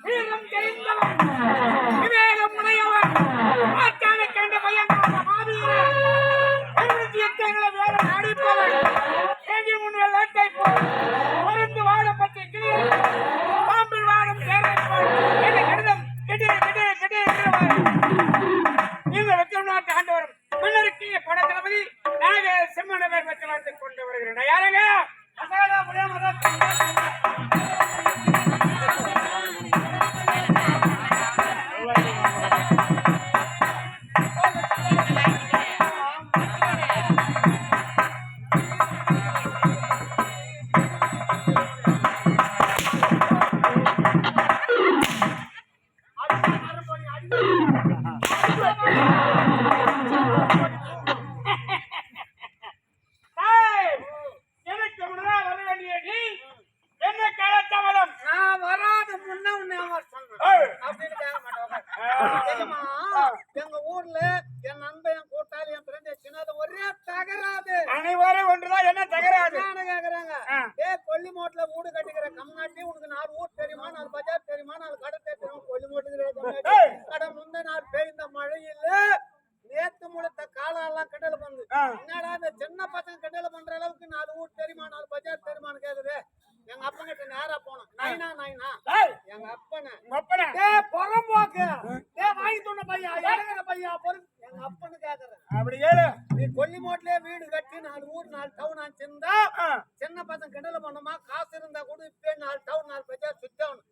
வீரம் தெரிந்தவன், விவேகம் உடையவன், மாற்றானை கண்ட பையன் மாவீரன், யுத்தங்களை வேற அடிப்பவன், முன்னில் வேட்டை போல் பொருந்து வாழப்பட்ட கிளியில் பாம்பில் வாழும் தேர்தல் என்ற கடிதம் இந்த வெற்றி நாட்டு ஆண்டவரும் முன்னருக்கு பட தளபதி நாக செம்மன பேர் பெற்று வாழ்த்துக் கொண்டு வருகிறேன். யாருங்க எங்க ஊர்ல என் நண்பன் என் கூட்டாளி என் ஃப்ரெண்ட் சின்னது ஒரே தகராது. அனைவரும் ஒன்றுதான். என்ன தகராது கேக்குறாங்க? கொல்லி மோட்ல வீடு கட்டிக்கிற கம்நாட்டி உனக்கு 4 ஊர் தெரியுமா, 4 பஜார் தெரியுமா, 4 கடை தெரியுமா? கொல்லி மோட்டுக்கு கடை முந்த நாள் பெய்ந்த மழையில நேத்து முழுத்த காலெல்லாம் கிண்டல் பண்ணுது. என்னடா இந்த சின்ன பசங்க கிண்டல் பண்ற அளவுக்கு 4 ஊர் தெரியுமா, 4 பஜார் தெரியுமான்னு கேக்குது. எங்க அப்பன் கிட்ட நேரா போனோம். நாயினா எங்க அப்பனை புறம்போக்கு வாங்கி சொன்ன பையா இறங்குற பையா எங்க அப்பன்னு கேக்குறேன். அப்படி ஏழு நீ கொல்லி மோட்லயே வீடு கட்டி 4 ஊர் 4 டவுன் ஆச்சிருந்தா சின்ன பசங்க கிண்டல் பண்ணுமா, காசு இருந்தா கூட இப்ப 4 டவுன் 4 பஜார் சுத்தவன்.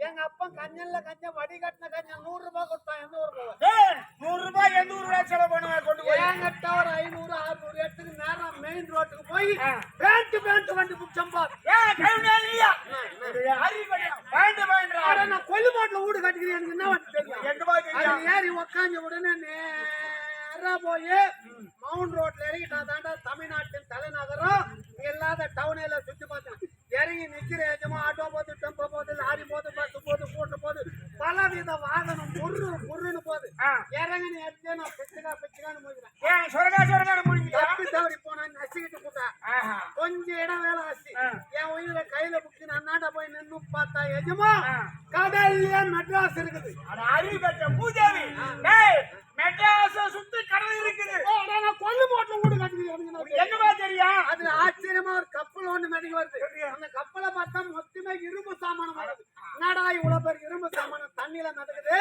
எங்க அப்பன் கஞ்சல்ல கஞ்சம் வடி கட்டின கஞ்சம் 100 ரூபாய் கொடுத்தான். எந்த ஊர் போவேன்? 100 ரூபாய் 800 ரூபாய் செலவு பண்ணுவேன். கொண்டு போய் எங்கிட்ட ஒரு 500 600 எடுத்துக்கு நேரம் மெயின் ரோட்டுக்கு போய் பேண்ட் வண்டி புடிச்சம்பா. நான் கொல்லி மோட்ல வீடு கட்டிக்கிறேன். எனக்கு என்ன வண்டி தெரியும்? ஏறி உக்காஞ்ச உடனே நேரா போய் மவுண்ட் ரோட்ல இறங்கிட்டா தாண்டா தமிழ்நாட்டின் தலைநகரம். இல்லாத டவுனில சுத்தி பார்த்தேன். இறங்கி நிக்கிற ஏஜமா ஆட்டோ போது, டெம்போ போது, லாரி போது, பஸ் போது, கூட்டு போது, பலவித வாகனம் முருன்னு போது. இறங்கி எடுத்து நான் பிச்சுக்கான்னு முடிக்கிறேன். தப்பி தவறி போனா நசிக்கிட்டு போட்டேன். கொஞ்சம் இடம் வேலை ஆச்சு. என் உயிரை கையில புடிச்சு அண்ணாண்ட போய் நின்று பார்த்தா எஜமா கடல்ல மெட்ராஸ் இருக்குது. அறிவு பெற்ற பூஜாரி மெட்ராஸ் சுத்தி கடல் இருக்குது. கொல்லு மோட்ல வீடு கட்டுக்கிறேன். என்னவா தெரியும்? அதுல ஆச்சரியமா ஒரு கப்பல் ஒண்ணு மெடிக்க வருது. அந்த கப்பலை பார்த்தா மொத்தமே இரும்பு சாமானம் வருது. என்னடா இவ்வளவு பேர் இரும்பு சாமானம் தண்ணியில நடக்குது?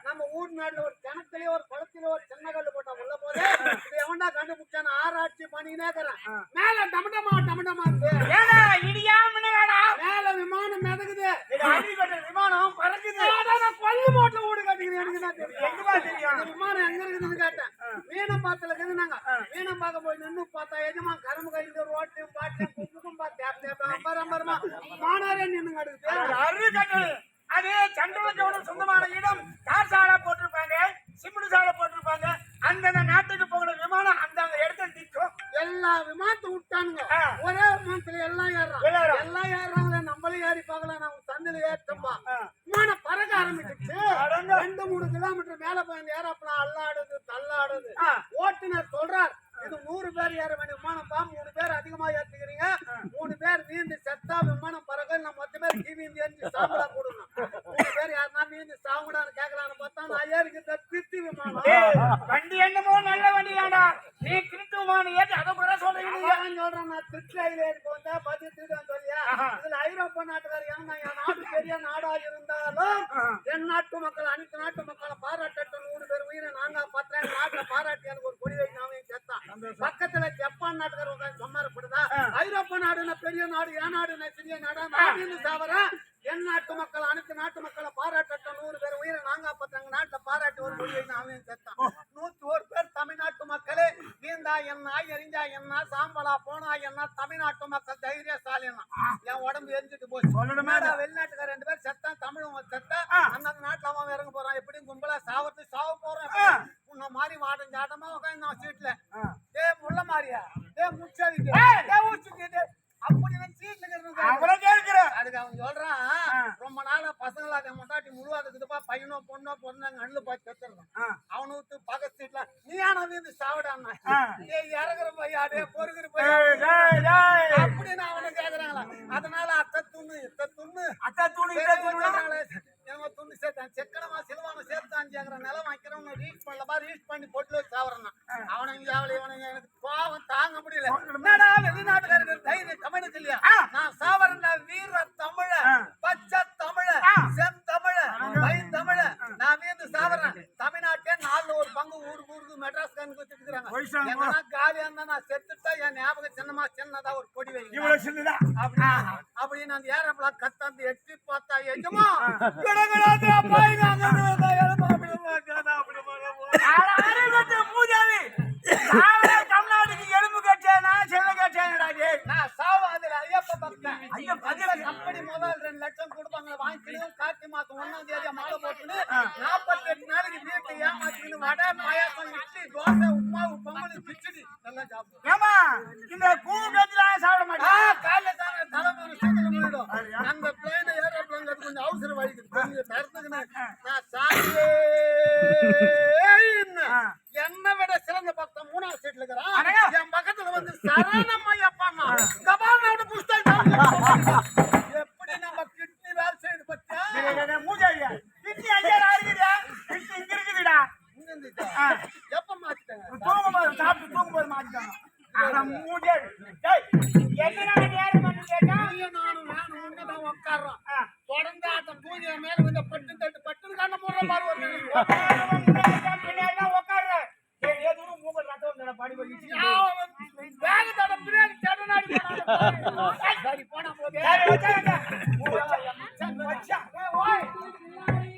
நம்ம ஊர் நாட்டுல ஒரு கிணத்துலயோ ஒரு குளத்திலயோ ஒரு சின்ன கல்லு போட்டா உள்ள போது இது எவன்டா கண்டுபிடிச்சான ஆராய்ச்சி பண்ணினே இருக்கிறேன். மேல டமடமா மேல விமானம் மிதக்குது. விமானம் பறக்குது. கொல்லு மோட்ல வீடு கட்டிக்கிறேன். எனக்கு தான் தெரியும். விமானம் எங்க இருக்குதுன்னு கேட்டேன். மீனம்பாத்துல இருக்குதுன்னாங்க. மீனம்பாக்க போய் நின்று பார்த்தா எஜமா கரும்பு கையில ரோட்டையும் பாட்டையும் கும்புக்கும் அம்பரமா மானாரே நின்று அடுத்து அது சந்திரனோட சொந்தமான இடம். கார் சாலை போட்டிருப்பாங்க, சிமெண்ட் சாலை போட்டிருப்பாங்க. அந்தந்த நாட்டுக்கு போகிற விமானம் அந்த இடத்துல நிற்கும். எல்லா விமானத்தை விட்டானுங்க. ஒரே விமானத்துல எல்லாம் ஏறாங்களே. நம்மளும் ஏறி பார்க்கலாம். நான் தண்ணில ஏற்றம்பா விமானம் பறக்க ஆரம்பிச்சிச்சு. 2-3 கிலோமீட்டர் மேல போய் ஏறாப்பலாம் அல்லாடுது தள்ளாடுது. ஓட்டுநர் சொல்றார், இது 100 பேர் ஏற வேண்டிய விமானம் பா. 3 பேர் அதிகமா ஏற்றுக்கிறீங்க. 3 பேர் வீந்து செத்தா விமானம் பறக்க. நான் 10 பேர் வீந்து எரிஞ்சு சாப்பிடா கொடுங்க. 3 பேர் யாருன்னா வீந்து சாப்பிடான்னு கேட்கலான்னு பார்த்தா நான் ஏறிக்கிட்ட திருத்தி விமானம். வண்டி என்னமோ நல்ல வண்டி தாண்டா. நீ திருத்து விமானம் ஏற்றி அதை கூட சொல்றேன். நான் திருச்சி ஏறி போந்தா 10 திருதான் சொல்லியா. இதுல ஐரோப்பா நாட்டுக்காரர் என் நாட்டு பெரிய நாடா இருந்தாலும் என் நாட்டு மக்கள் அனைத்து நாட்டு மக்களை பாராட்ட 100 பேர் உயிரை நாங்க 10 நாட்டுல பாராட்டி எனக்கு ஒரு கொடி வைக்காம செத்தான். பக்கத்துல ஜப்பான் நாட்டுக்கார உட்காந்து சம்மாரப்படுதா. ஐரோப்பா நாடுனா பெரிய நாடு, என் நாடுனா சிறிய நாடா. நாடு சாவர என் நாட்டு மக்கள் அனைத்து நாட்டு மக்களை பாராட்ட 100 பேர் உயிரை நாங்க 10 நாட்டுல பாராட்டி ஒரு கொடி வைக்காம செத்தான். 101 பேர் தமிழ்நாட்டு மக்களே நீந்தா என்ன, எரிஞ்சா என்ன, சாம்பலா போனா என்ன, தமிழ்நாட்டு மக்கள் தைரியசாலினா. என் உடம்பு எரிஞ்சிட்டு போச்சு. வெளிநாட்டுக்கார 2 பேர் செத்தான், தமிழும் செத்தா. அந்தந்த நாட்டுல அவன் இறங்க போறான். எப்படியும் கும்பலா சாவ போறேன். உன்ன மாதிரி வாடம் ஜாட்டமா உட்காந்து நான் சீட்ல முள்ள மாதிரியா முச்சாவிட்டு அப்படி சீட்ல அதுக்கு அவன் சொல்றான், ரொம்ப நாளா பசங்களா மொட்டாட்டி முழுவாதுக்குதுப்பா, பையனோ பொண்ணோ பொண்ணாங்க அண்ணு பார்த்து செத்துறான். அவனுக்கு பக்கத்து சீட்ல நீ ஆனா வீந்து சாவிடான்னா இறங்குற பையா அதே பொறுக்கிற பையா அப்படின்னு அவனை கேக்குறாங்களா. அதனால அத்தை துண்ணு ஏம்மா, கிடக்குறாங்க, அப்பாயிங்க அங்க இருந்து வந்தா எழுப்ப அறிவற்ற மூதேவி. சாவரே தமிழ்நாட்டுக்கு எலும்பு கட்சியானா செல்ல கட்சியானடா டேய். நான் சாவாதுல ஐயப்ப பக்தன். ஐயா, பதில கம்பெனி முதல் 2 லட்சம் கொடுப்பாங்க வாங்கிக்கணும். கார்த்திகை மாசம் 1ஆம் தேதி மாலை போட்டுன்னு 48 நாளைக்கு வீட்டை ஏமாத்தின்னு வடை பாயாசம் இட்லி தோசை உப்புமாவு பொங்கல் கிச்சடி எல்லாம் சாப்பிடுவோம். ஏமா இந்த கூட்டத்துல சாப்பிட மாட்டேன். காலைல தாங்க தலைமுறை சீக்கிரம் போயிடும். அந்த பிளேன் ஏரோப்ளேன் கொஞ்சம் அவசர வழிக்குது கொஞ்சம் தரத்துக்குன்னு நான் சாப்பிட்டே என்னை விட சிறந்த பக்தன் 3ஆவது சீட்ல இருக்கிறான். என் பக்கத்துல வந்து சரணம்மையப்பான்னா கபாலோட புஸ்தகம் எப்படி நம்ம கிட்னி வேலை செய்யுது பத்தியா? மூதேவியா கிட்னி ஐயா இருக்குதா? கிட்னி இங்க இருக்குதுடா. இங்க இருந்துச்சா? எப்ப மாத்திட்டாங்க? தூங்கும்போது சாப்பிட்டு தூங்கும்போது மாட்டிட்டாங்க. அட மூதேவி. டேய், என்னடா நேரம் பண்ணி கேட்டா? நீயும் நானும் வேணும் உன்னதான் உட்கார்றோம். தொடர்ந்து அந்த பூஜை மேல வந்து பட்டு தட்டு பட்டுன்னு கண்ண மூடுற மாதிரி ஒரு பின்னாடி உட்காரு. டேய், ஏதோ மூக்கல் ரத்தம் வந்தடா படி வலிச்சு. வேகத்தோட பின்னாடி சடனாடி போனா சரி போனா போதே. சரி,